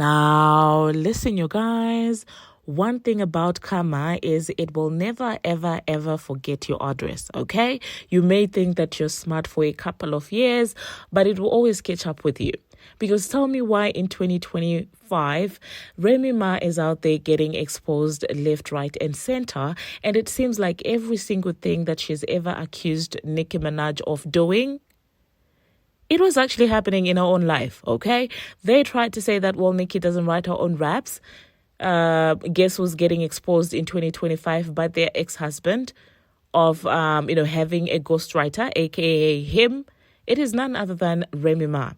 Now, listen, you guys. One thing about karma is it will never, ever, ever forget your address, okay? You may think that you're smart for a couple of years, but it will always catch up with you. Because tell me why in 2025, Remy Ma is out there getting exposed left, right, and center, and it seems like every single thing that she's ever accused Nicki Minaj of doing, it was actually happening in her own life, okay? They tried to say that, well, Nicki doesn't write her own raps. Guess who's getting exposed in 2025 by their ex-husband of, having a ghostwriter, a.k.a. him? It is none other than Remy Ma.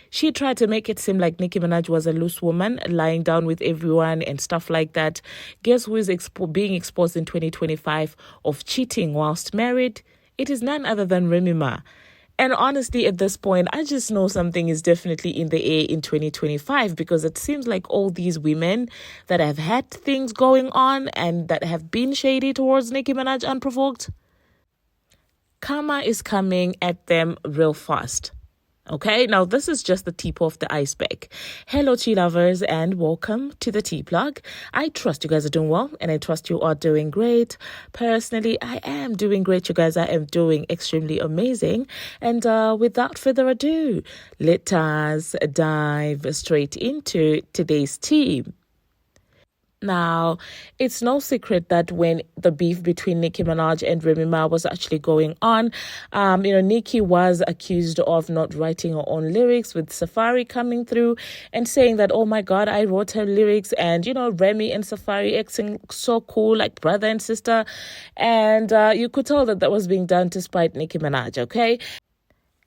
She tried to make it seem like Nicki Minaj was a loose woman, lying down with everyone and stuff like that. Guess who is being exposed in 2025 of cheating whilst married? It is none other than Remy Ma. And honestly, at this point, I just know something is definitely in the air in 2025 because it seems like all these women that have had things going on and that have been shady towards Nicki Minaj unprovoked, karma is coming at them real fast. Okay, now this is just the tip of the iceberg. Hello, tea lovers, and welcome to the Tea Plug. I trust you guys are doing well, and I trust you are doing great. Personally, I am doing great, you guys. I am doing extremely amazing. And without further ado, let us dive straight into today's tea. Now, it's no secret that when the beef between Nicki Minaj and Remy Ma was actually going on, Nicki was accused of not writing her own lyrics, with Safari coming through and saying that, oh my God, I wrote her lyrics, and, Remy and Safari acting so cool, like brother and sister. And you could tell that was being done to spite Nicki Minaj, okay?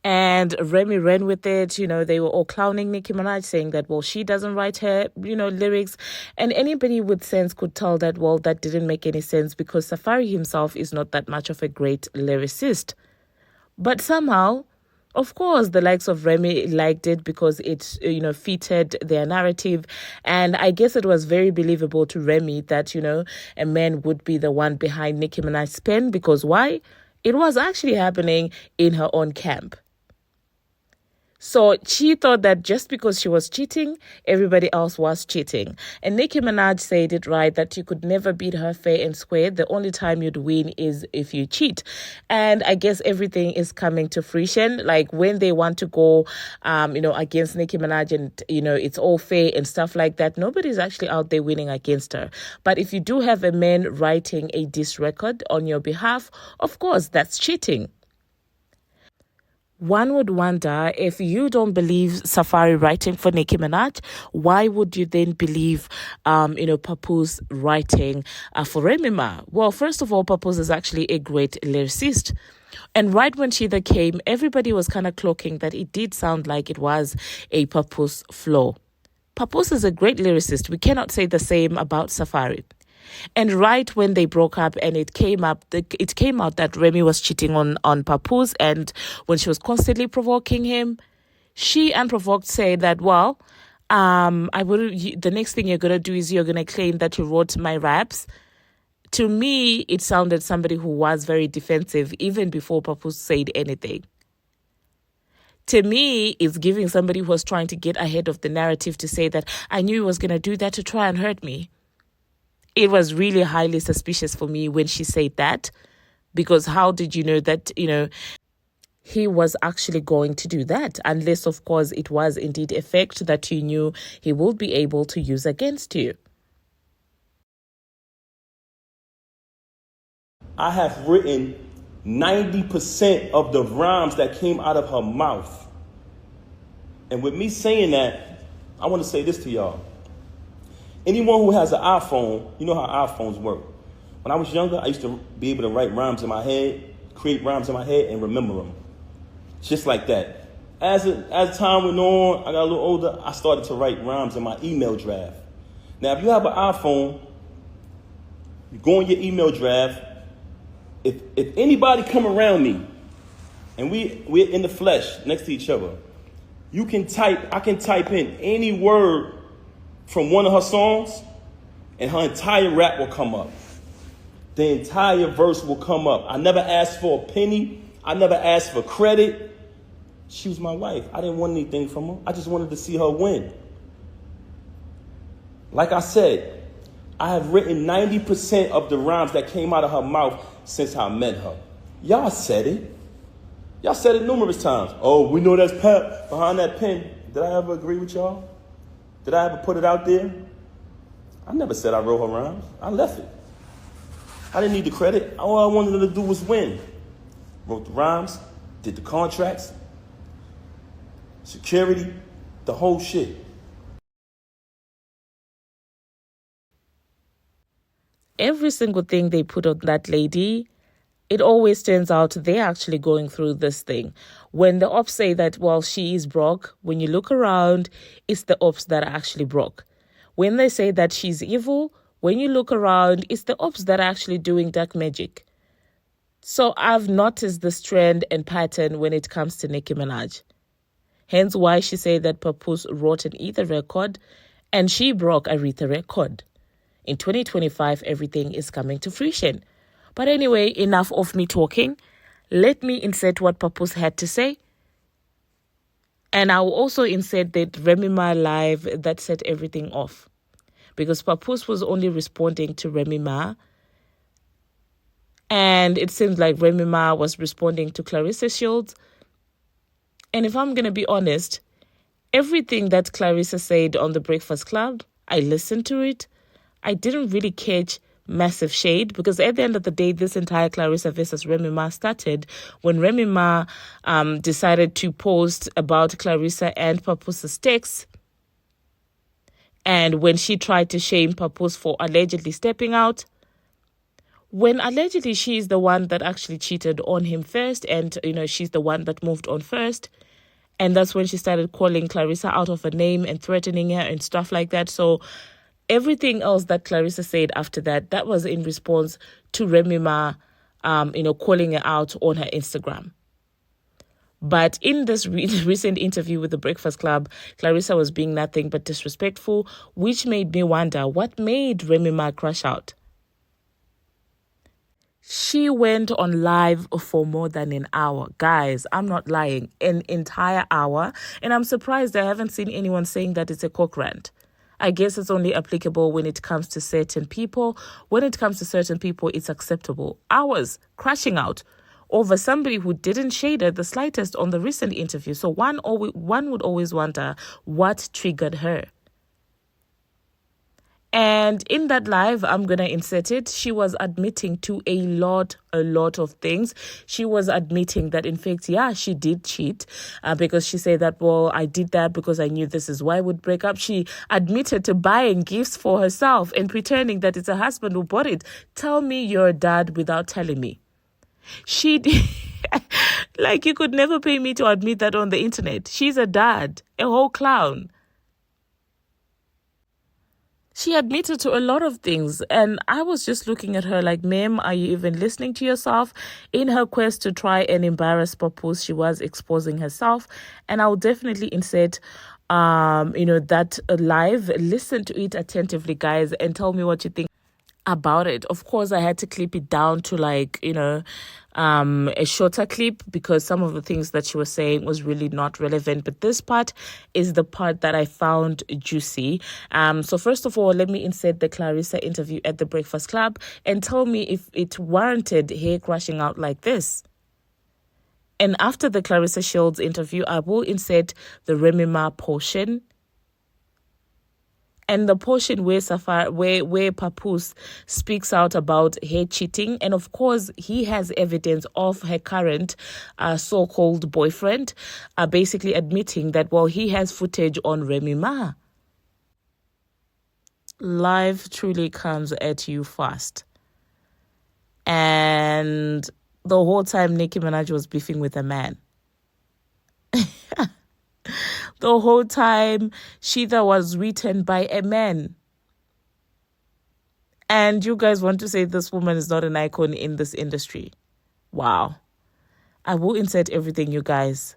And Remy ran with it. They were all clowning Nicki Minaj, saying that, well, she doesn't write her, lyrics. And anybody with sense could tell that, well, that didn't make any sense because Safari himself is not that much of a great lyricist. But somehow, of course, the likes of Remy liked it because it, fitted their narrative. And I guess it was very believable to Remy that, a man would be the one behind Nicki Minaj's pen. Because why? It was actually happening in her own camp. So she thought that just because she was cheating, everybody else was cheating. And Nicki Minaj said it right, that you could never beat her fair and square. The only time you'd win is if you cheat. And I guess everything is coming to fruition. Like when they want to go, against Nicki Minaj and, it's all fair and stuff like that, nobody's actually out there winning against her. But if you do have a man writing a diss record on your behalf, of course, that's cheating. One would wonder, if you don't believe Safari writing for Nicki Minaj, why would you then believe, Papoose writing for Remy Ma? Well, first of all, Papoose is actually a great lyricist. And right when Shether came, everybody was kind of clocking that it did sound like it was a Papoose flow. Papoose is a great lyricist. We cannot say the same about Safari. And right when they broke up and it came out that Remy was cheating on Papoose, and when she was constantly provoking him, she unprovoked said that, well, the next thing you're going to do is you're going to claim that you wrote my raps. To me, it sounded somebody who was very defensive even before Papoose said anything. To me, it's giving somebody who was trying to get ahead of the narrative to say that I knew he was going to do that to try and hurt me. It was really highly suspicious for me when she said that, because how did you know that, he was actually going to do that? Unless, of course, it was indeed a fact that you knew he would be able to use against you. I have written 90% of the rhymes that came out of her mouth. And with me saying that, I want to say this to y'all. Anyone who has an iPhone, you know how iPhones work. When I was younger, I used to be able to write rhymes in my head, create rhymes in my head, and remember them. Just like that. As time went on, I got a little older, I started to write rhymes in my email draft. Now, if you have an iPhone, you go in your email draft. If anybody come around me, and we're in the flesh next to each other, I can type in any word from one of her songs, and her entire rap will come up. The entire verse will come up. I never asked for a penny. I never asked for credit. She was my wife. I didn't want anything from her. I just wanted to see her win. Like I said, I have written 90% of the rhymes that came out of her mouth since I met her. Y'all said it. Y'all said it numerous times. Oh, we know that's Pep behind that pen. Did I ever agree with y'all? Did I ever put it out there? I never said I wrote her rhymes. I left it. I didn't need the credit. All I wanted her to do was win. Wrote the rhymes, did the contracts, security, the whole shit. Every single thing they put on that lady, it always turns out they're actually going through this thing. When the ops say that, well, she is broke, when you look around, it's the ops that are actually broke. When they say that she's evil, when you look around, it's the ops that are actually doing dark magic. So I've noticed this trend and pattern when it comes to Nicki Minaj. Hence why she said that Papoose wrote an Ether record and she broke a Aretha record. In 2025, everything is coming to fruition. But anyway, enough of me talking. Let me insert what Papoose had to say. And I will also insert that Remy Ma live that set everything off. Because Papoose was only responding to Remy Ma. And it seems like Remy Ma was responding to Claressa Shields. And if I'm going to be honest, everything that Claressa said on The Breakfast Club, I listened to it. I didn't really catch massive shade because at the end of the day, this entire Claressa versus Remy Ma started when Remy Ma decided to post about Claressa and Papoose's text. And when she tried to shame Papoose for allegedly stepping out, when allegedly she is the one that actually cheated on him first and, she's the one that moved on first. And that's when she started calling Claressa out of her name and threatening her and stuff like that. So everything else that Claressa said after that, that was in response to Remy Ma, calling her out on her Instagram. But in this recent interview with The Breakfast Club, Claressa was being nothing but disrespectful, which made me wonder what made Remy Ma crash out. She went on live for more than an hour. Guys, I'm not lying, an entire hour. And I'm surprised I haven't seen anyone saying that it's a cock rant. I guess it's only applicable when it comes to certain people. When it comes to certain people, it's acceptable. Hours crashing out over somebody who didn't shade her the slightest on the recent interview. So one would always wonder what triggered her. And in that live, I'm going to insert it, she was admitting to a lot of things. She was admitting that, in fact, yeah, she did cheat because she said that, well, I did that because I knew this is why I would break up. She admitted to buying gifts for herself and pretending that it's her husband who bought it. Tell me you're a dad without telling me. She did. Like, you could never pay me to admit that on the internet. She's a dad, a whole clown. She admitted to a lot of things, and I was just looking at her like, ma'am, are you even listening to yourself? In her quest to try and embarrass Papoose, she was exposing herself, and I'll definitely insert, that live. Listen to it attentively, guys, and tell me what you think about it. Of course, I had to clip it down to a shorter clip because some of the things that she was saying was really not relevant. But this part is the part that I found juicy. So first of all, let me insert the Claressa interview at The Breakfast Club and tell me if it warranted hair crashing out like this. And after the Claressa Shields interview, I will insert the Remy Ma portion. And the portion where Papoose speaks out about her cheating. And of course, he has evidence of her current so-called boyfriend, basically admitting that, well, he has footage on Remy Ma. Life truly comes at you fast. And the whole time Nicki Minaj was beefing with a man. The whole time, Shether was written by a man. And you guys want to say this woman is not an icon in this industry. Wow. I will insert everything, you guys.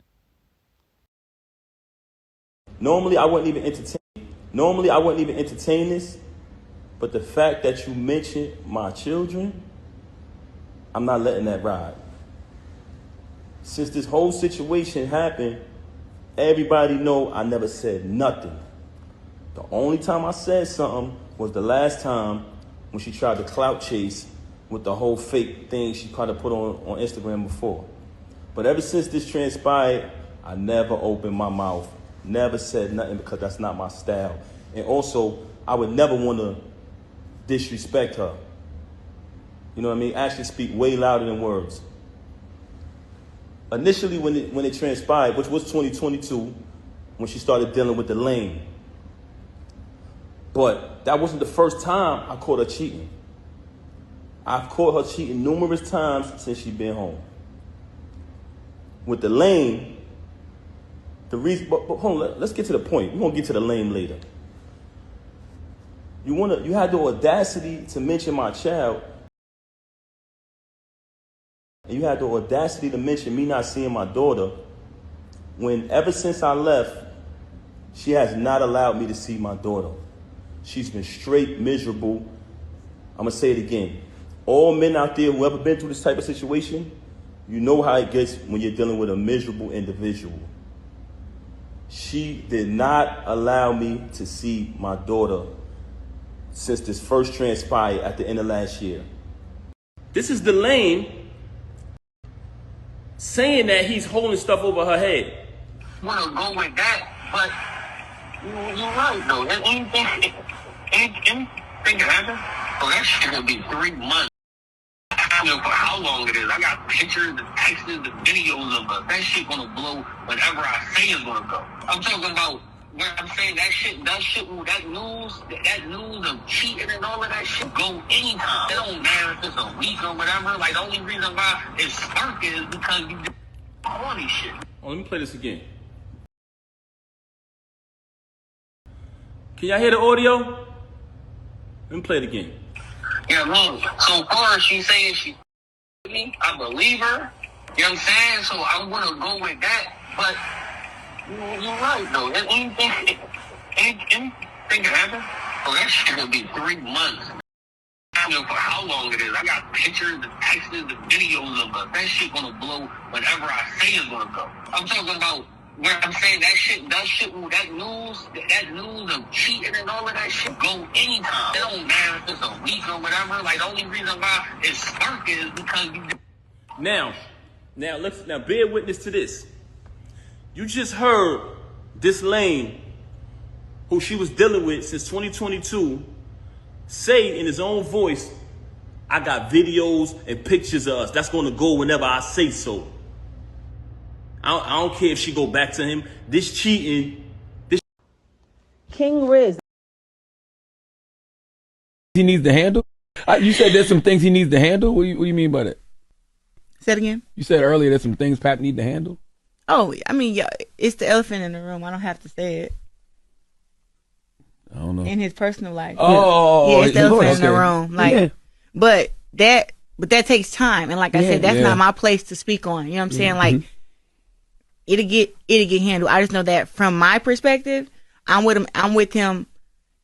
Normally, I wouldn't even entertain this. But the fact that you mentioned my children, I'm not letting that ride. Since this whole situation happened, everybody know I never said nothing. The only time I said something was the last time when she tried to clout chase with the whole fake thing she tried to put on Instagram before. But ever since this transpired, I never opened my mouth, never said nothing because that's not my style. And also, I would never want to disrespect her. You know what I mean? Actions speak way louder than words. Initially, when it transpired, which was 2022, when she started dealing with the lane. But that wasn't the first time I caught her cheating. I've caught her cheating numerous times since she's been home. With the lane, the reason, but hold on, let's get to the point. We're gonna get to the lane later. You had the audacity to mention my child, and you had the audacity to mention me not seeing my daughter, when ever since I left, she has not allowed me to see my daughter. She's been straight miserable. I'm gonna say it again. All men out there who ever been through this type of situation, you know how it gets when you're dealing with a miserable individual. She did not allow me to see my daughter since this first transpired at the end of last year. This is the lane saying that he's holding stuff over her head. Want to go with that, but you're right though. Anything can happen. So that shit will be 3 months. I don't know for how long it is. I got pictures, the texts, the videos of us. That shit gonna blow whenever I say it's gonna go. I'm talking about when I'm saying that news of cheating and all of that shit go anytime. It don't matter if it's a week or whatever. Like the only reason why it's spark is because you do all these shit. Oh, let me play this again. Can y'all hear the audio? Let me play it again. Yeah, so far she's saying she me, I believe her. You know what I'm saying? So I'm gonna go with that. But you're right though. Anything can happen. So that shit will be 3 months. I don't know for how long it is. I got pictures, the texts, the videos of us. That shit gonna blow whenever I say it's gonna go. I'm talking about where I'm saying that news of cheating and all of that shit go anytime. It don't matter if it's a week or whatever. Like the only reason why it's spark is because you. Now bear witness to this. You just heard this lane, who she was dealing with since 2022, say in his own voice, "I got videos and pictures of us. That's going to go whenever I say so." I don't care if she go back to him. This cheating. King Riz. He needs to handle? You said there's some things he needs to handle? What do you mean by that? Say it again. You said earlier there's some things Pap need to handle? Oh, I mean, yeah, it's the elephant in the room. I don't have to say it. I don't know. In his personal life. Oh, yeah, it's the elephant in the okay. room. Like, Yeah. but that takes time. And like I said, that's not my place to speak on. You know what I'm saying? Like, it'll get handled. I just know that from my perspective, I'm with him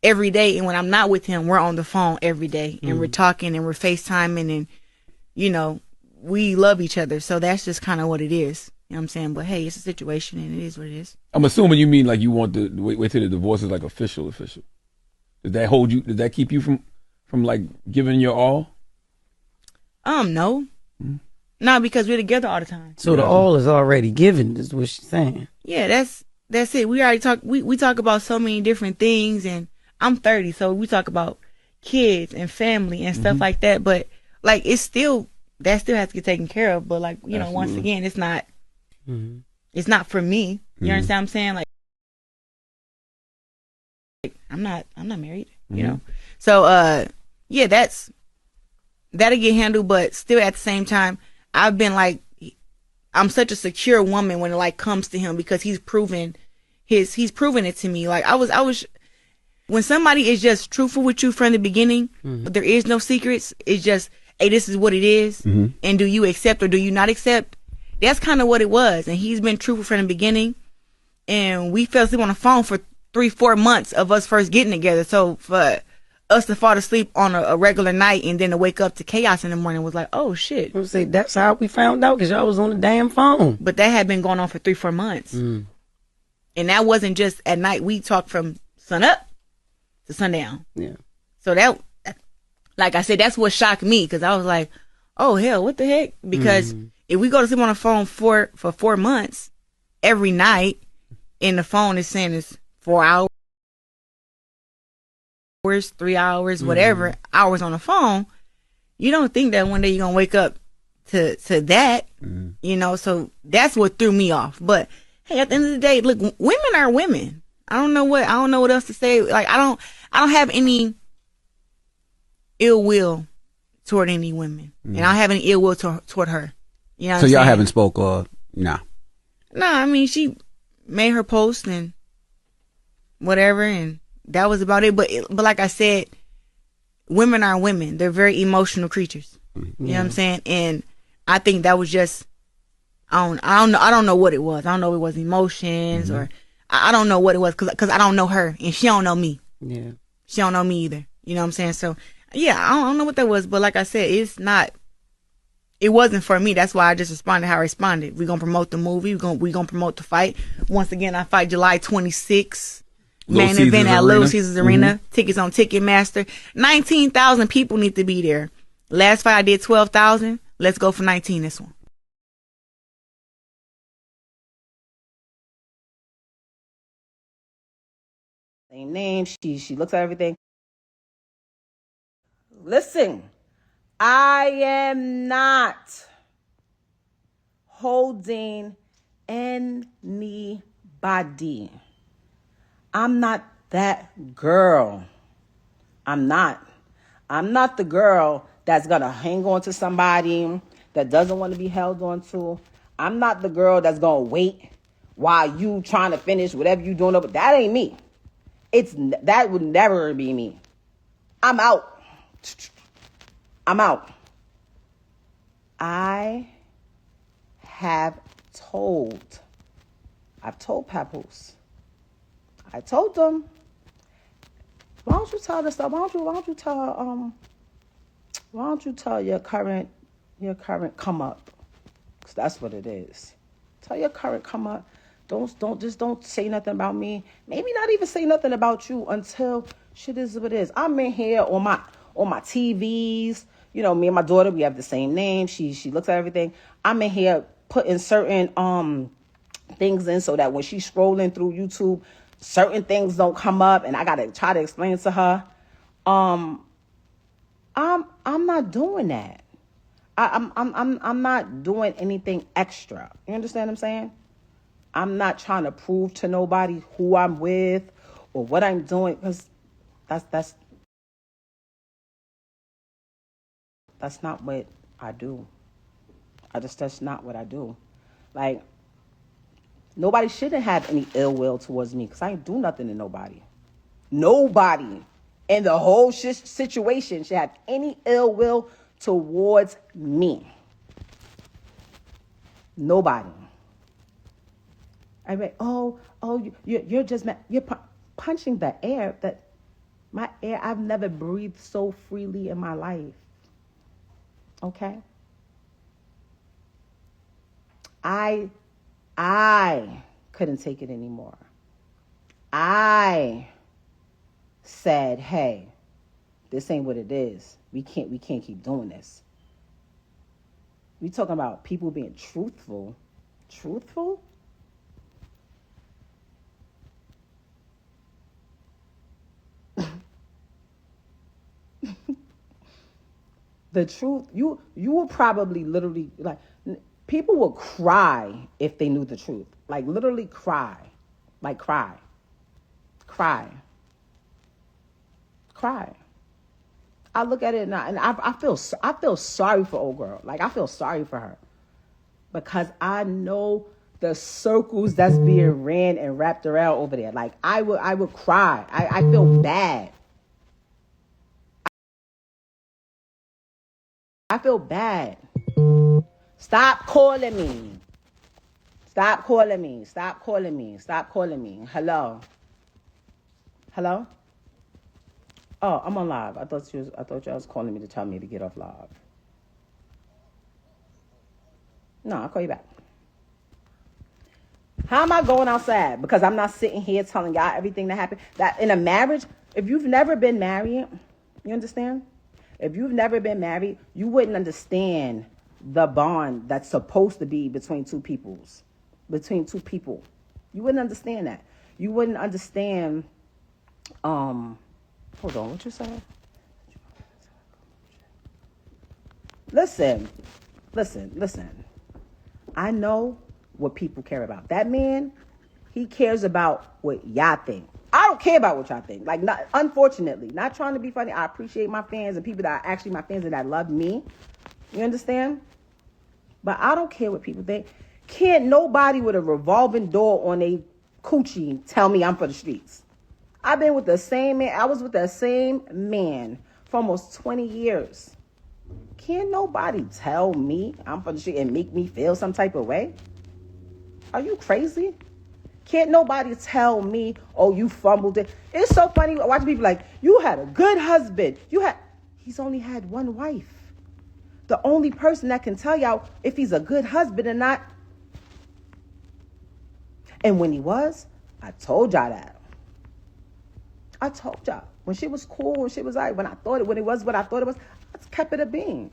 every day, and when I'm not with him, we're on the phone every day, and we're talking and we're FaceTiming, and you know, we love each other. So that's just kind of what it is. You know what I'm saying? But hey, it's a situation, and it is what it is. I'm assuming you mean like you want to wait till the divorce is like official. Does that hold you? Does that keep you from like giving your all? No. No, because we're together all the time. So the all is already given, is what she's saying. Yeah, that's it. We already talk. We talk about so many different things, and I'm 30, so we talk about kids and family and stuff like that. But like, that still has to get taken care of. But like, you know, once again, it's not for me. You understand what I'm saying? Like I'm not married. You know, so yeah, that'll get handled. But still, at the same time, I've been like, I'm such a secure woman when it like comes to him, because he's proven it to me. Like I was when somebody is just truthful with you from the beginning, there is no secrets. It's just, hey, this is what it is, and do you accept or do you not accept? That's kind of what it was. And he's been truthful from the beginning, and we fell asleep on the phone for 3-4 months of us first getting together. So for us to fall asleep on a regular night and then to wake up to chaos in the morning was like, oh shit. I would say that's how we found out, because y'all was on the damn phone. But that had been going on for 3-4 months. And that wasn't just at night. We talked from sun up to sundown. Yeah. So that, like I said, that's what shocked me, because I was like, oh hell, what the heck? Because if we go to sleep on the phone for 4 months every night, and the phone is saying it's 4 hours, 3 hours, whatever hours on the phone, you don't think that one day you're gonna wake up to that, you know? So that's what threw me off. But hey, at the end of the day, look, women are women. I don't know what else to say. Like, I don't have any ill will toward any women, and I don't have any ill will toward her. You know what So I'm y'all saying? haven't spoke or nah? No, I mean, she made her post and whatever, and that was about it. But like I said, women are women. They're very emotional creatures. You know what I'm saying? And I think that was just, I don't know what it was. I don't know if it was emotions or I don't know what it was, because I don't know her and she don't know me. Yeah. She don't know me either. You know what I'm saying? So yeah, I don't know what that was, but like I said, it wasn't for me. That's why I just responded how I responded. We're gonna promote the movie. We're gonna promote the fight. Once again, I fight July 26th. Main Little event Caesars at Arena. Little Caesars Arena. Tickets on Ticketmaster. 19,000 people need to be there. Last fight I did 12,000. Let's go for 19 this one. Same name. She looks at everything. Listen, I am not holding anybody. I'm not that girl. I'm not the girl that's gonna hang on to somebody that doesn't want to be held on to. I'm not the girl that's gonna wait while you trying to finish whatever you doing. But that ain't me. That would never be me. I'm out. I'm out. I've told Papoose. I told them, why don't you tell this stuff? Why don't you tell your current come up? 'Cause that's what it is. Tell your current come up. Don't say nothing about me. Maybe not even say nothing about you until shit is what it is. I'm in here on my TVs. You know, me and my daughter, we have the same name. She looks at everything. I'm in here putting certain things in so that when she's scrolling through YouTube, certain things don't come up, and I gotta try to explain to her. I'm not doing that. I'm not doing anything extra. You understand what I'm saying? I'm not trying to prove to nobody who I'm with or what I'm doing, because that's not what I do. That's not what I do. Like, nobody shouldn't have any ill will towards me, because I ain't do nothing to nobody. Nobody in the whole situation should have any ill will towards me. Nobody. I mean, you're just mad. You're punching the air. That my air. I've never breathed so freely in my life. Okay. I couldn't take it anymore. I said, hey, this ain't what it is. We can't keep doing this. We talking about people being truthful. Truthful? The truth, you will probably literally, like, people will cry if they knew the truth. Like, literally cry. Like, cry. I look at it now, and I feel sorry for old girl. Like, I feel sorry for her, because I know the circles that's being ran and wrapped around over there. Like, I would cry. I feel bad. I feel bad. Stop calling me. Stop calling me. Stop calling me. Stop calling me. Hello. Hello? Oh, I'm on live. I thought you was calling me to tell me to get off live. No, I'll call you back. How am I going outside? Because I'm not sitting here telling y'all everything that happened. That in a marriage, If you've never been married, you understand? If you've never been married, you wouldn't understand the bond that's supposed to be between two people. You wouldn't understand that. You wouldn't understand, hold on, what you saying? Listen. I know what people care about. That man, he cares about what y'all think. I don't care about what y'all think. Like, unfortunately, not trying to be funny. I appreciate my fans and people that are actually my fans and that love me. You understand? But I don't care what people think. Can't nobody with a revolving door on a coochie tell me I'm for the streets. I've been with the same man. I was with the same man for almost 20 years. Can't nobody tell me I'm for the street and make me feel some type of way? Are you crazy? Can't nobody tell me, oh, you fumbled it. It's so funny watching people like, you had a good husband. He's only had one wife. The only person that can tell y'all if he's a good husband or not. And when he was, I told y'all that. I told y'all. When shit was cool, when shit was all right, when it was what I thought it was, I kept it a bean.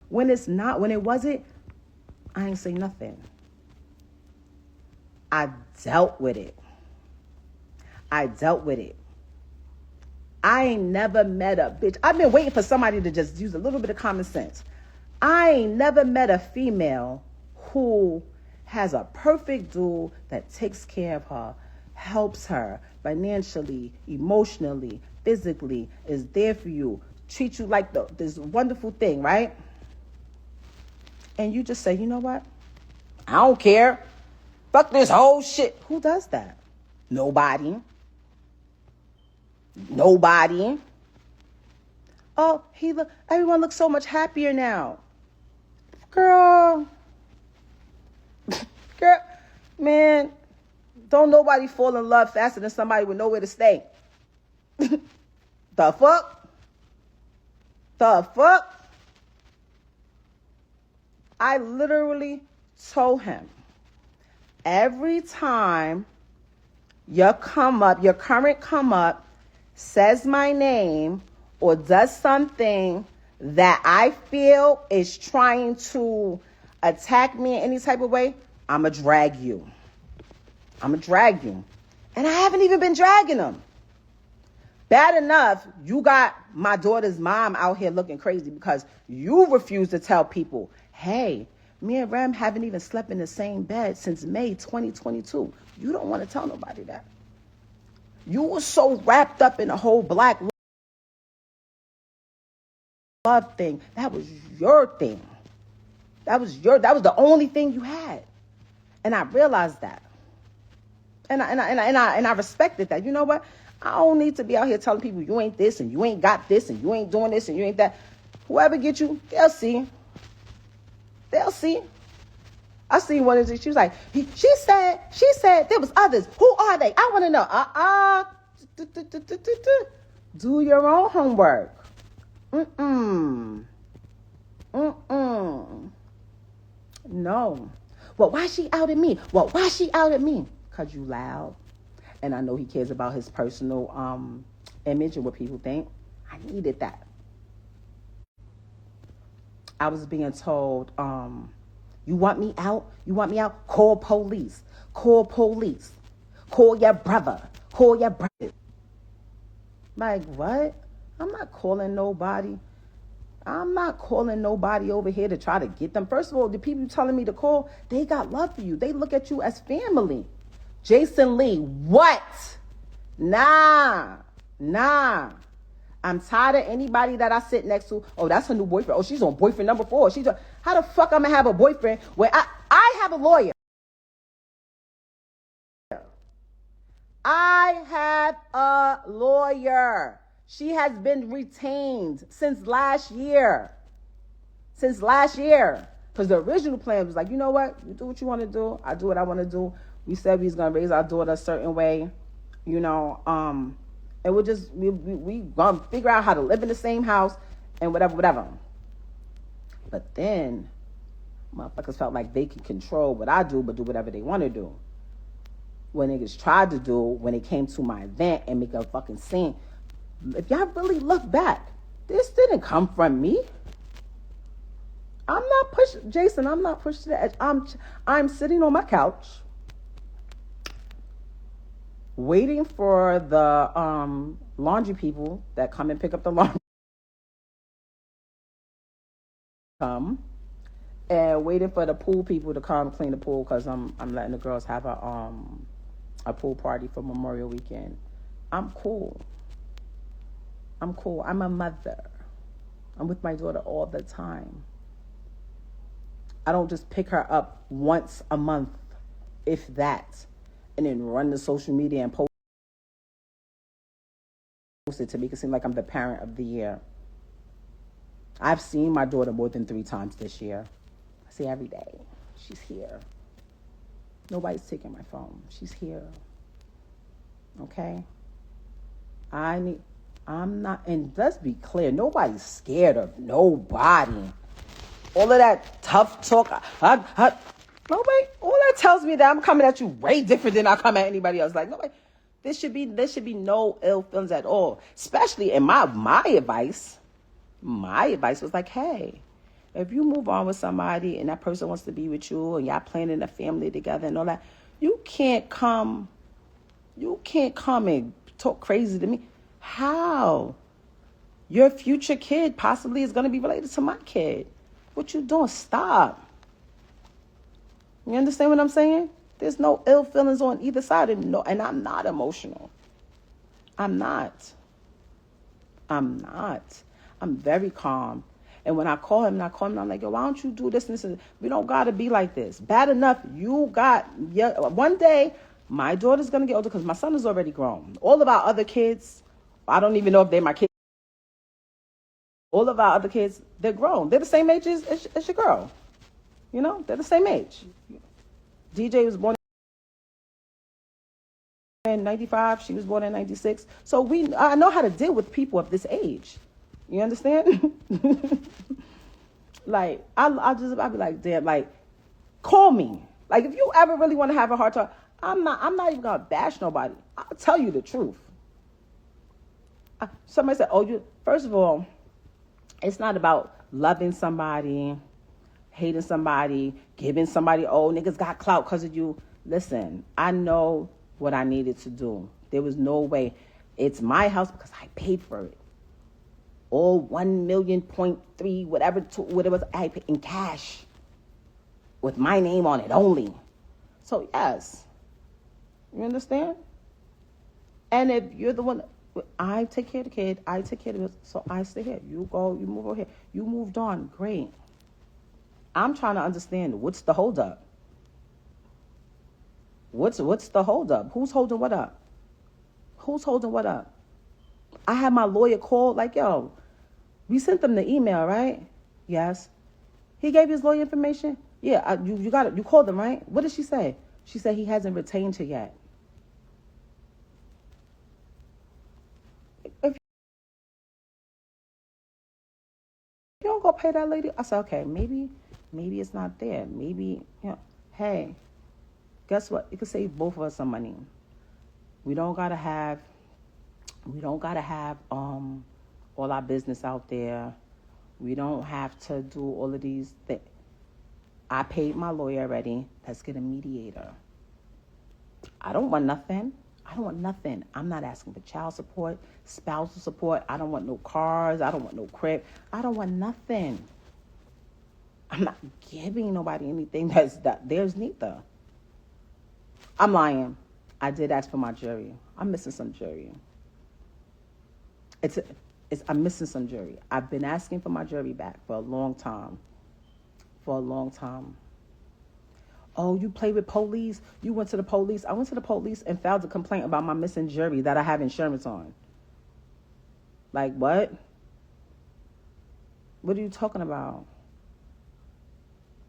When it's not, when it wasn't, I ain't say nothing. I dealt with it. I ain't never met a bitch. I've been waiting for somebody to just use a little bit of common sense. I ain't never met a female who has a perfect dude that takes care of her, helps her financially, emotionally, physically, is there for you, treats you like this wonderful thing, right? And you just say, you know what? I don't care. Fuck this whole shit. Who does that? Nobody. Oh, everyone looks so much happier now. Girl, man, don't nobody fall in love faster than somebody with nowhere to stay. The fuck? I literally told him, every time your current come up says my name or does something that I feel is trying to attack me in any type of way, I'ma drag you. And I haven't even been dragging them. Bad enough, you got my daughter's mom out here looking crazy because you refuse to tell people, hey, me and Rem haven't even slept in the same bed since May 2022. You don't want to tell nobody that. You were so wrapped up in the whole black love thing. That was your thing. That was the only thing you had. And I realized that. And I respected that. You know what? I don't need to be out here telling people you ain't this and you ain't got this and you ain't doing this and you ain't that. Whoever get you, they'll see. I seen one of these. She was like, she said there was others. Who are they? I want to know. Do your own homework. No. Well, why she outed me? Because you loud. And I know he cares about his personal image and what people think. I needed that. I was being told, you want me out? Call police. Call your brother. Like, what? I'm not calling nobody over here to try to get them. First of all, the people telling me to call, they got love for you. They look at you as family. Jason Lee, what? Nah. I'm tired of anybody that I sit next to. Oh, that's her new boyfriend. Oh, she's on boyfriend number 4. How the fuck I'm gonna have a boyfriend where I have a lawyer? I have a lawyer. She has been retained since last year. Because the original plan was like, you know what? You do what you want to do. I do what I want to do. We said we was going to raise our daughter a certain way, you know, and we going to figure out how to live in the same house and whatever. But then motherfuckers felt like they could control what I do, but do whatever they want to do. what niggas tried to do when it came to my event and make a fucking scene. If y'all really look back, this didn't come from me. I'm not pushed, Jason. I'm not pushed to the edge. I'm sitting on my couch, waiting for the laundry people that come and pick up the laundry. Come and waiting for the pool people to come clean the pool because I'm letting the girls have a pool party for Memorial Weekend. I'm cool. I'm a mother. I'm with my daughter all the time. I don't just pick her up once a month, if that, and then run to social media and post it to make it seem like I'm the parent of the year. I've seen my daughter more than 3 times this year. I see her every day. She's here. Nobody's taking my phone. She's here. Okay? I'm not, and let's be clear, nobody's scared of nobody. All of that tough talk, nobody, all that tells me that I'm coming at you way different than I come at anybody else. Like, nobody, there should be no ill feelings at all. Especially in my advice was like, hey, if you move on with somebody and that person wants to be with you and y'all planning a family together and all that, you can't come and talk crazy to me. How? Your future kid possibly is going to be related to my kid. What you doing? Stop. You understand what I'm saying? There's no ill feelings on either side. And I'm not emotional. I'm not. I'm very calm. And when I call him, I'm like, yo, why don't you do this and this? We don't got to be like this. Bad enough, one day, my daughter's going to get older because my son is already grown. All of our other kids, I don't even know if they're my kids. All of our other kids, they're grown. They're the same age as your girl. You know, they're the same age. DJ was born in 95. She was born in 96. So I know how to deal with people of this age. You understand? Like, I'll be like, damn, like, call me. Like, if you ever really want to have a hard time, I'm not even going to bash nobody. I'll tell you the truth. Somebody said, first of all, it's not about loving somebody, hating somebody, giving somebody, niggas got clout because of you. Listen, I know what I needed to do. There was no way. It's my house because I paid for it. All 1 million, 0.3, whatever it was, I paid in cash with my name on it only. So, yes. You understand? And if you're the one, I take care of the kid, I take care of it, so I stay here. You go, you move over here. You moved on, great. I'm trying to understand, what's the holdup? What's the holdup? Who's holding what up? Who's holding what up? I had my lawyer call, like, yo, we sent them the email, right? Yes. He gave his lawyer information? Yeah, you got it. You called him, right? What did she say? She said he hasn't retained her yet. If you don't go pay that lady, I said, okay, maybe it's not there. Maybe, hey, guess what? It could save both of us some money. We don't gotta have all our business out there. We don't have to do all of these things. I paid my lawyer already. Let's get a mediator. I don't want nothing. I'm not asking for child support, spousal support. I don't want no cars. I don't want no crib. I don't want nothing. I'm not giving nobody anything that there's neither. I'm lying. I did ask for my jury. I'm missing some jury. I'm missing some jury. I've been asking for my jury back for a long time. Oh, you play with police? You went to the police? I went to the police and filed a complaint about my missing jury that I have insurance on. Like, what? What are you talking about?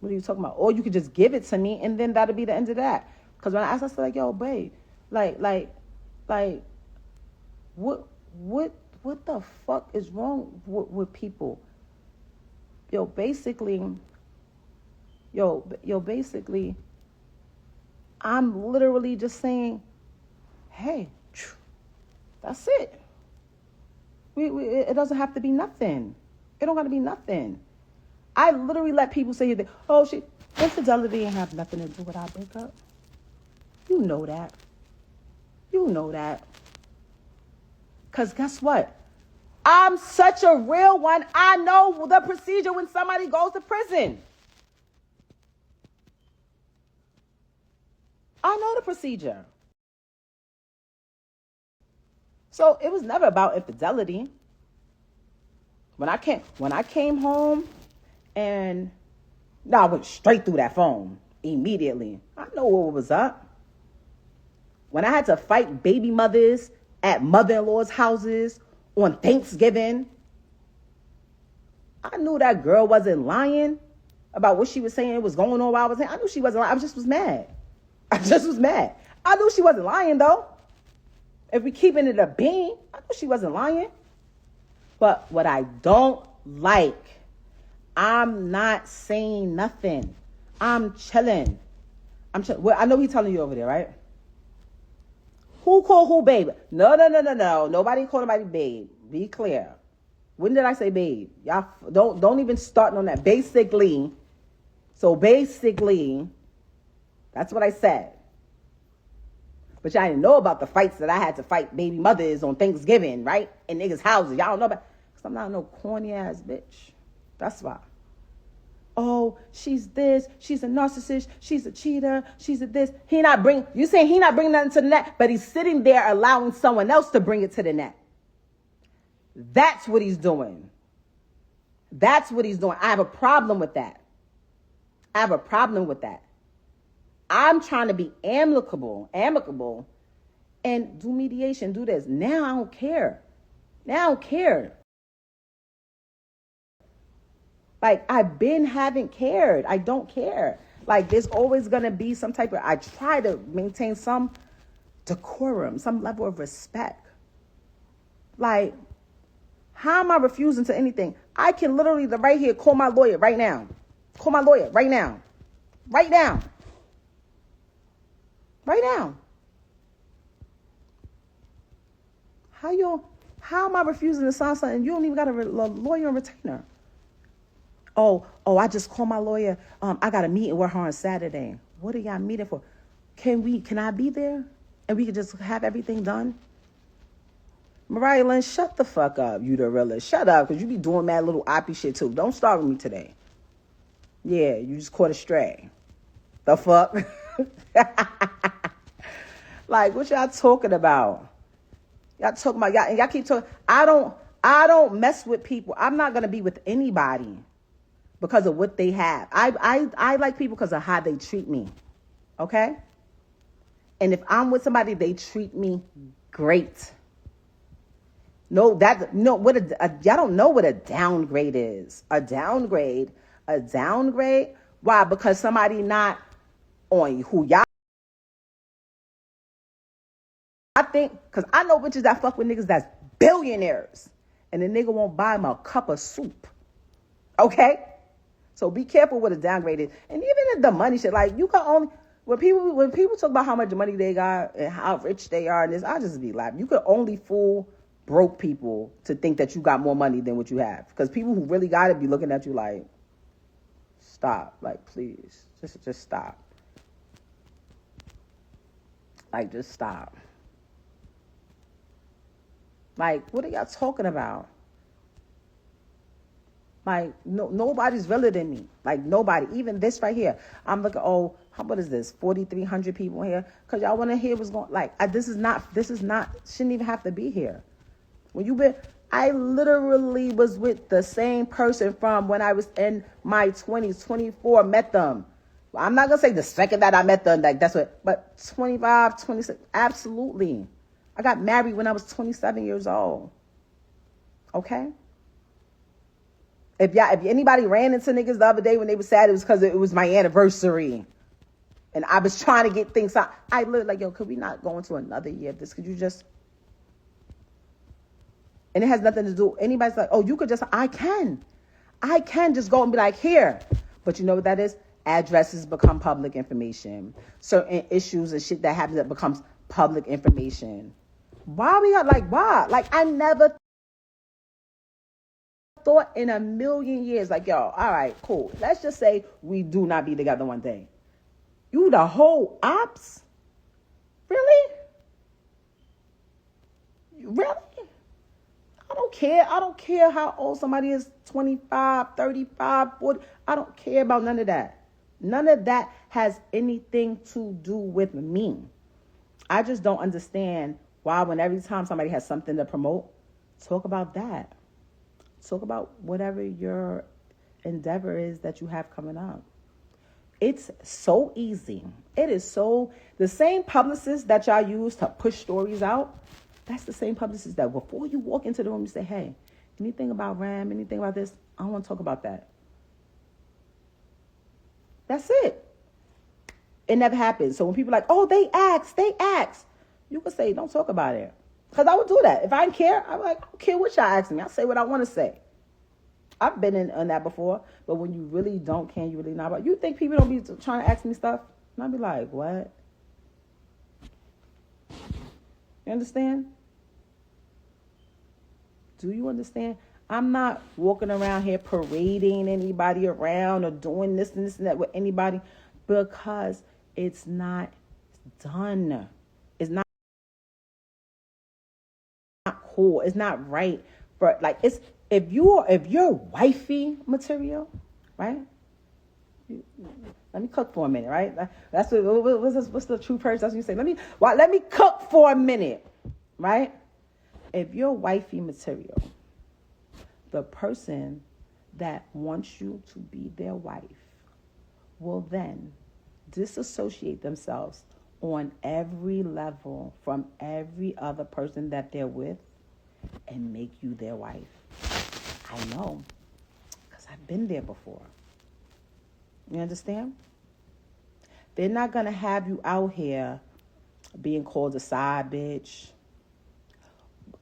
Or you could just give it to me and then that'll be the end of that. Because when I asked, I said, like, yo, babe, like, what the fuck is wrong with people? Basically, I'm literally just saying, hey, that's it. It doesn't have to be nothing. It don't got to be nothing. I literally let people say that, oh, infidelity ain't have nothing to do with our breakup. You know that. You know that. Because guess what? I'm such a real one. I know the procedure when somebody goes to prison. I know the procedure. So it was never about infidelity. When I came home and I went straight through that phone immediately. I know what was up. When I had to fight baby mothers at mother-in-law's houses on Thanksgiving, I knew that girl wasn't lying about what she was saying was going on while I was saying. I knew she wasn't lying. I just was mad. I knew she wasn't lying, though. If we keeping it a bean, I knew she wasn't lying. But what I don't like, I'm not saying nothing. I'm chilling. Well, I know he's telling you over there, right? Who called who babe? No. Nobody called nobody babe. Be clear. When did I say babe? Y'all don't even start on that. Basically, that's what I said. But y'all didn't know about the fights that I had to fight baby mothers on Thanksgiving, right? In niggas' houses. Y'all don't know about, because I'm not no corny ass bitch. That's why. Oh, she's this. She's a narcissist. She's a cheater. She's a this. You saying he not bringing nothing to the net, but he's sitting there allowing someone else to bring it to the net. That's what he's doing. That's what he's doing. I have a problem with that. I'm trying to be amicable, and do mediation, do this. Now I don't care. Like, I've been haven't cared. I don't care. Like, there's always going to be some type of, I try to maintain some decorum, some level of respect. Like, how am I refusing to anything? I can literally, right here, call my lawyer right now. Right now. How am I refusing to sign something? You don't even got a lawyer and retainer. Oh, I just called my lawyer. I got a meeting with her on Saturday. What are y'all meeting for? Can I be there? And we can just have everything done? Mariah Lynn, shut the fuck up, you the realist. Shut up, because you be doing mad little oppie shit too. Don't start with me today. Yeah, you just caught a stray. The fuck? Like, what y'all talking about? Y'all talking about, y'all keep talking. I don't mess with people. I'm not going to be with anybody because of what they have. I like people because of how they treat me. Okay? And if I'm with somebody, they treat me great. Y'all don't know what a downgrade is. A downgrade. Why? Because somebody not on who y'all. I think, because I know bitches that fuck with niggas that's billionaires. And the nigga won't buy him a cup of soup. Okay? So be careful what a downgrade is. And even if the money shit, like, you can only, when people talk about how much money they got and how rich they are and this, I just be laughing. You could only fool broke people to think that you got more money than what you have. Because people who really got it be looking at you like, stop. Like, please. Just stop. Like, just stop. Like, what are y'all talking about? Like, nobody's realer than me. Like, nobody. Even this right here. I'm looking, what is this? 4,300 people here. Because y'all want to hear what's going, like, this is not, shouldn't even have to be here. I literally was with the same person from when I was in my 20s, 24, met them. I'm not going to say the second that I met them, like, that's what, but 25, 26, absolutely. I got married when I was 27 years old. Okay? If anybody ran into niggas the other day when they were sad, it was because it was my anniversary. And I was trying to get things out. I looked like, could we not go into another year of this? Could you just... And it has nothing to do... Anybody's like, you could just... I can just go and be like, here. But you know what that is? addresses become public information. Certain issues and shit that happens that becomes public information. Why we got why? Like, I never thought in a million years, like, yo, all right, cool. Let's just say we do not be together one day. You the whole ops? Really? Really? I don't care. I don't care how old somebody is, 25, 35, 40. I don't care about none of that. None of that has anything to do with me. I just don't understand why when every time somebody has something to promote, talk about that. Talk about whatever your endeavor is that you have coming up. It's so easy. It is so, the same publicist that y'all use to push stories out, that's the same publicist that before you walk into the room, you say, hey, anything about Ram, anything about this? I don't want to talk about that. That's it. It never happens. So when people are like, oh, they asked. You can say, don't talk about it. Because I would do that. If I didn't care, I'm like, I don't care what y'all asking me. I'll say what I want to say. I've been on that before. But when you really don't care, you really not about. You think people don't be trying to ask me stuff? And I'll be like, what? You understand? Do you understand? I'm not walking around here parading anybody around or doing this and this and that with anybody because it's not done. It's not cool. It's not right. For like, it's if you're wifey material, right? Let me cook for a minute, right? That's what's the true purpose? That's what you say. Let me cook for a minute, right? If you're wifey material, the person that wants you to be their wife will then disassociate themselves on every level from every other person that they're with and make you their wife. I know, because I've been there before. You understand? They're not going to have you out here being called a side bitch,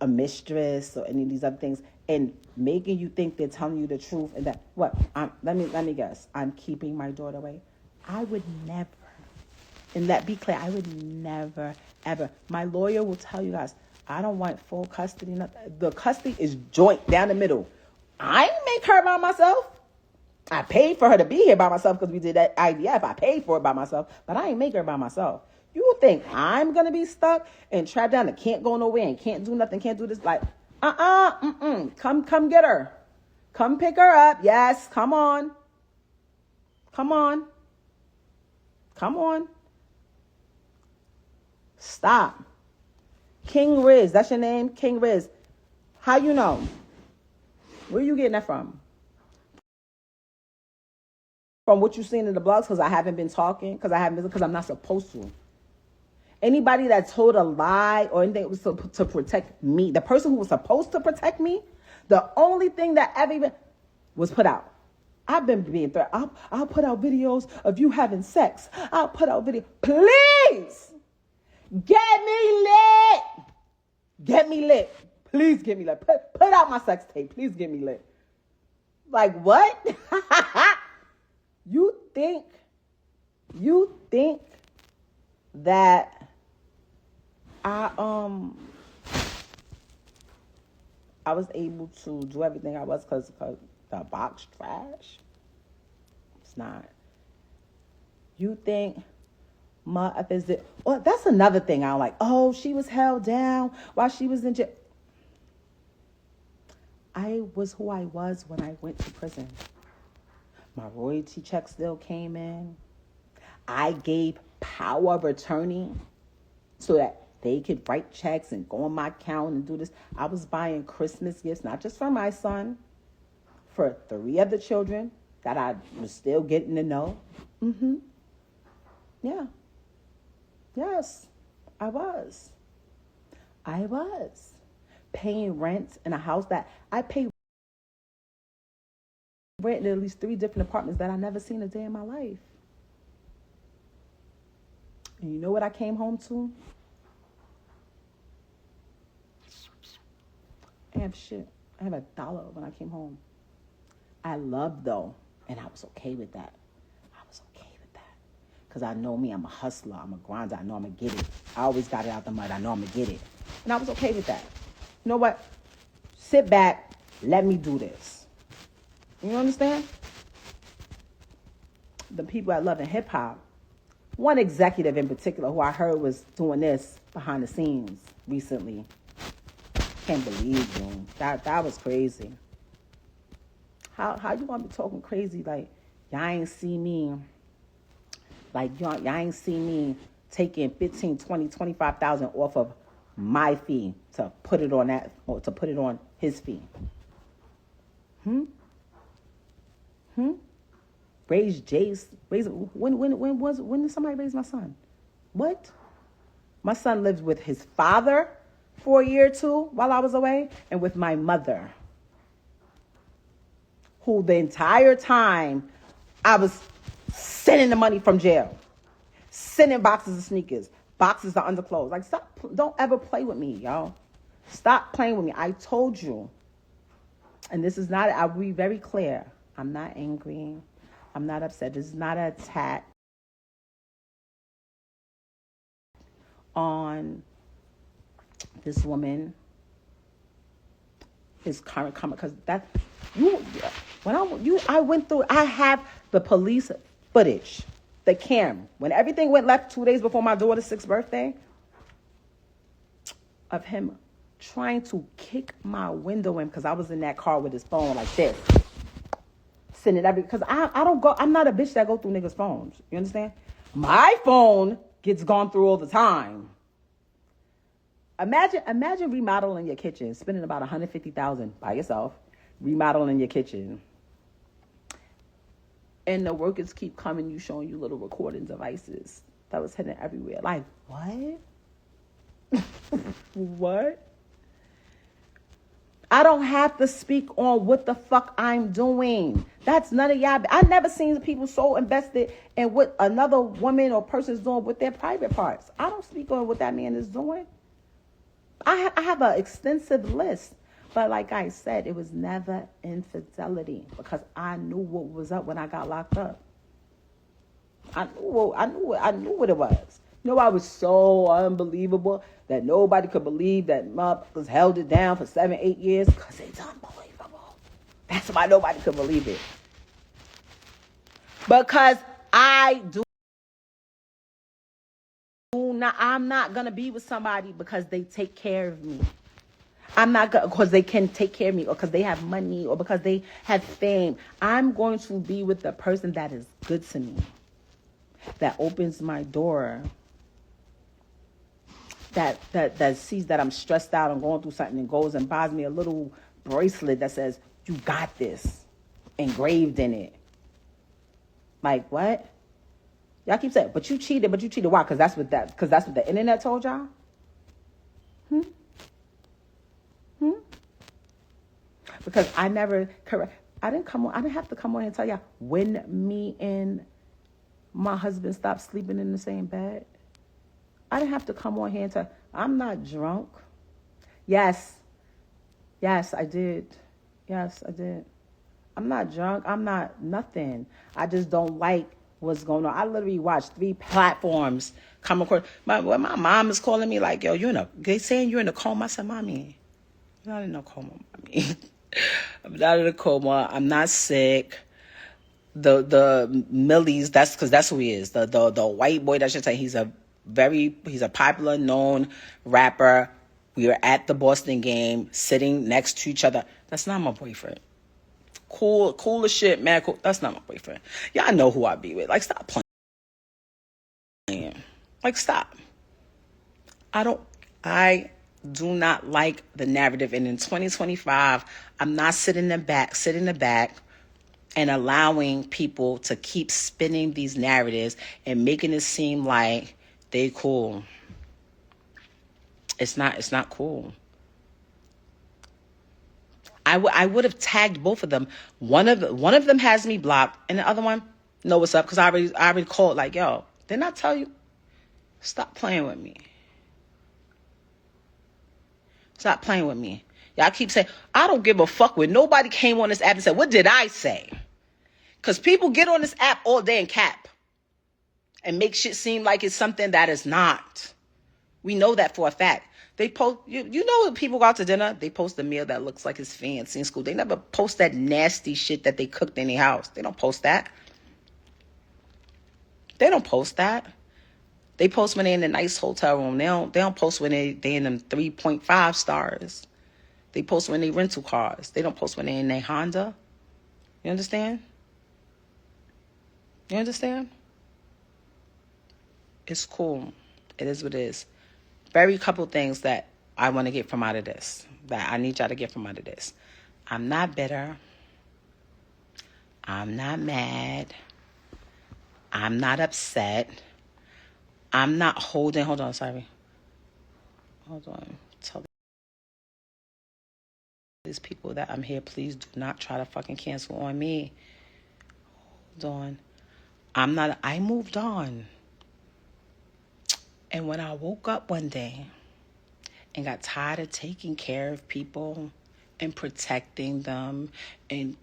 a mistress, or any of these other things, and making you think they're telling you the truth. And that, what? Let me guess. I'm keeping my daughter away. I would never, and that be clear, I would never, ever. My lawyer will tell you guys, I don't want full custody. Nothing. The custody is joint down the middle. I didn't make her by myself. I paid for her to be here by myself because we did that IVF. I paid for it by myself, but I ain't make her by myself. You think I'm going to be stuck and trapped down and can't go nowhere and can't do nothing, can't do this? Like, come get her. Come pick her up. Yes, come on. Come on. Come on. Stop. King Riz, that's your name? King Riz. How you know? Where you getting that from? From what you've seen in the blogs? Because I haven't been talking. Because I'm not supposed to. Anybody that told a lie or anything was to protect me, the person who was supposed to protect me, the only thing that ever even was put out. I've been being threatened. I'll put out videos of you having sex. I'll put out video. Please get me lit. Get me lit. Please get me lit. Put out my sex tape. Please get me lit. Like what? You think that I was able to do everything I was because the box trash? It's not. You think my is it? Well, that's another thing I don't like. Oh, she was held down while she was in jail. I was who I was when I went to prison. My royalty check still came in. I gave power of attorney so that they could write checks and go on my account and do this. I was buying Christmas gifts, not just for my son, for 3 other children that I was still getting to know. Yeah. Yes, I was. Paying rent in a house that I paid rent in at least 3 different apartments that I never seen a day in my life. And you know what I came home to? I have shit. I have $1 when I came home. I loved though, and I was okay with that. I was okay. Because I know me, I'm a hustler, I'm a grinder, I know I'm going to get it. I always got it out the mud, I know I'm going to get it. And I was okay with that. You know what? Sit back, let me do this. You understand? The people at Love and Hip Hop, one executive in particular who I heard was doing this behind the scenes recently. Can't believe you. That was crazy. How you gonna be talking crazy like y'all ain't see me? Like y'all ain't see me taking 15, 20, 25,000 off of my fee to put it on that, or to put it on his fee. Raise Jace. When did somebody raise my son? What? My son lived with his father for a year or two while I was away, and with my mother, who the entire time I was sending the money from jail, sending boxes of sneakers, boxes of underclothes. Like, stop, don't ever play with me, y'all. Stop playing with me. I told you, and this is not, I'll be very clear, I'm not angry, I'm not upset. This is not an attack on this woman, his current comment, because that I went through. I have the police footage, the cam, when everything went left 2 days before my daughter's 6th birthday, of him trying to kick my window in because I was in that car with his phone like this, sending because I don't go. I'm not a bitch that go through niggas' phones. You understand? My phone gets gone through all the time. Imagine remodeling your kitchen, spending about $150,000 by yourself, remodeling your kitchen, and the workers keep coming, you showing you little recording devices that was hidden everywhere. Like, what? What? I don't have to speak on what the fuck I'm doing. That's none of y'all. I never seen people so invested in what another woman or person is doing with their private parts. I don't speak on what that man is doing. I have an extensive list. But like I said, it was never infidelity because I knew what was up when I got locked up. I knew what it was. You know, I was so unbelievable that nobody could believe that motherfuckers held it down for 7-8 years because it's unbelievable. That's why nobody could believe it. Because I'm not going to be with somebody because they take care of me. I'm not going because they can take care of me or because they have money or because they have fame. I'm going to be with the person that is good to me, that opens my door, that sees that I'm stressed out and going through something and goes and buys me a little bracelet that says, "You got this," engraved in it. Like, what? Y'all keep saying, but you cheated. Why? Because that's what the internet told y'all? Because I didn't have to come on and tell y'all when me and my husband stopped sleeping in the same bed. I didn't have to come on here and tell. I'm not drunk. Yes, I did. Yes, I did. I'm not drunk. I'm not nothing. I just don't like what's going on. I literally watched 3 platforms come across. My mom is calling me like, yo, they saying you're in a coma. I said, Mommy, I'm not in a coma, Mommy. I'm not in a coma. I'm not sick. The Millies, that's who he is. The white boy that should say he's a popular known rapper. We were at the Boston game, sitting next to each other. That's not my boyfriend. Cool as shit, man. Cool. That's not my boyfriend. Y'all know who I be with. Like, stop playing. Like, stop. I do not like the narrative. And in 2025, I'm not sit in the back and allowing people to keep spinning these narratives and making it seem like they cool. It's not cool. I would have tagged both of them. One of them has me blocked, and the other one know what's up because I already called like, yo, didn't I tell you? Stop playing with me. Stop playing with me. Y'all keep saying, I don't give a fuck when nobody came on this app and said, what did I say? Because people get on this app all day and cap. and make shit seem like it's something that is not. We know that for a fact. They post, you know, when people go out to dinner, they post a meal that looks like it's fancy in school. They never post that nasty shit that they cooked in their house. They don't post that. They don't post that. They post when they're in a nice hotel room. They don't post when they in them 3.5 stars. They post when they rental cars. They don't post when they're in their Honda. You understand? You understand? It's cool. It is what it is. Very couple things that I want to get from out of this. That I need y'all to get from out of this. I'm not bitter. I'm not mad. I'm not upset. I'm not hold on, sorry. Hold on. Tell these people that I'm here, please do not try to fucking cancel on me. Hold on. I moved on. And when I woke up one day and got tired of taking care of people and protecting them and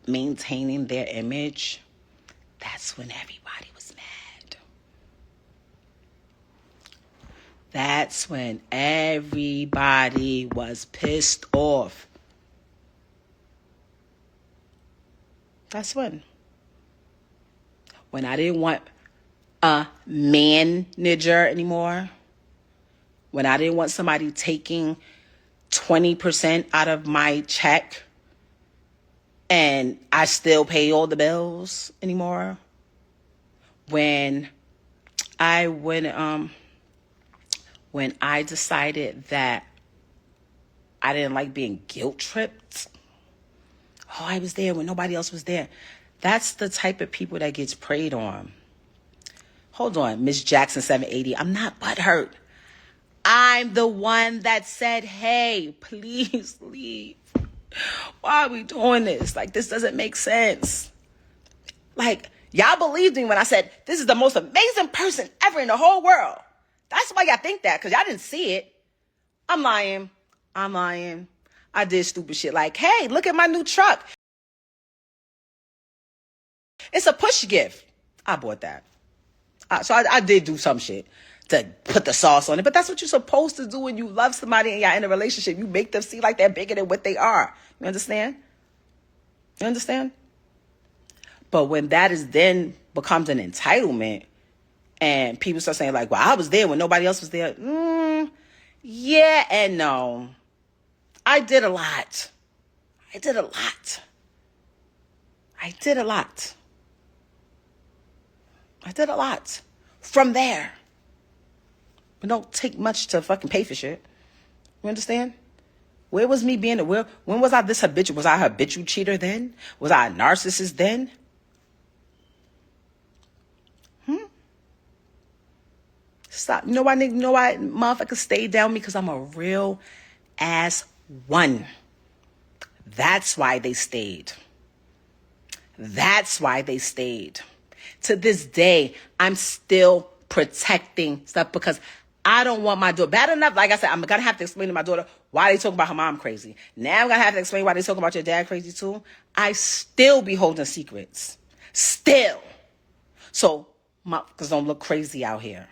maintaining their image, that's when everybody was mad. That's when everybody was pissed off. That's when I didn't want a manager anymore, when I didn't want somebody taking 20% out of my check and I still pay all the bills anymore, when I decided that I didn't like being guilt tripped. Oh, I was there when nobody else was there. That's the type of people that gets preyed on. Hold on, Miss Jackson 780. I'm not butthurt. I'm the one that said, hey, please leave. Why are we doing this? Like, this doesn't make sense. Like, y'all believed me when I said, this is the most amazing person ever in the whole world. That's why y'all think that, because y'all didn't see it. I'm lying. I did stupid shit like, hey, look at my new truck. It's a push gift. I bought that. So I did do some shit to put the sauce on it. But that's what you're supposed to do when you love somebody and you're in a relationship. You make them see like they're bigger than what they are. You understand? You understand? But when that is then becomes an entitlement and people start saying like, well, I was there when nobody else was there. Yeah and no. I did a lot. From there. It don't take much to fucking pay for shit. You understand? Where was me being when was I this habitual? Was I a habitual cheater then? Was I a narcissist then? Stop. You know why motherfuckers stayed down me? Because I'm a real ass one. That's why they stayed. To this day, I'm still protecting stuff because I don't want my daughter. Bad enough, like I said, I'm going to have to explain to my daughter why they talking about her mom crazy. Now I'm going to have to explain why they talking about your dad crazy too. I still be holding secrets. Still. So, because don't look crazy out here.